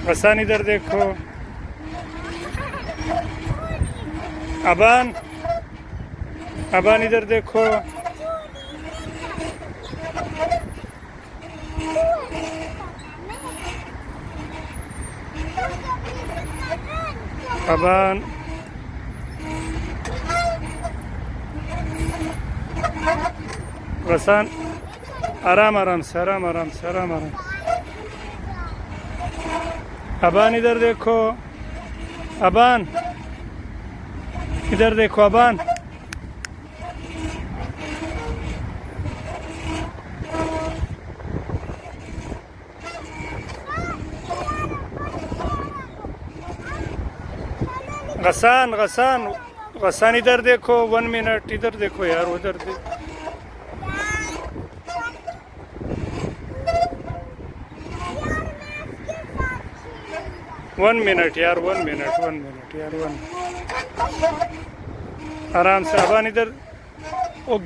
हसन इधर देखो। अबान, अबान इधर देखो। अबान, हसन, आराम आराम से, आराम आराम से, आराम आराम। अबान इधर देखो। अबान इधर देखो। अबान, गसान, गसान, गसान इधर देखो। 1 मिनट इधर देखो यार, उधर देखो। 1 मिनट यार, 1 मिनट, 1 मिनट यार, 1 आराम से। अबान इधर। ओ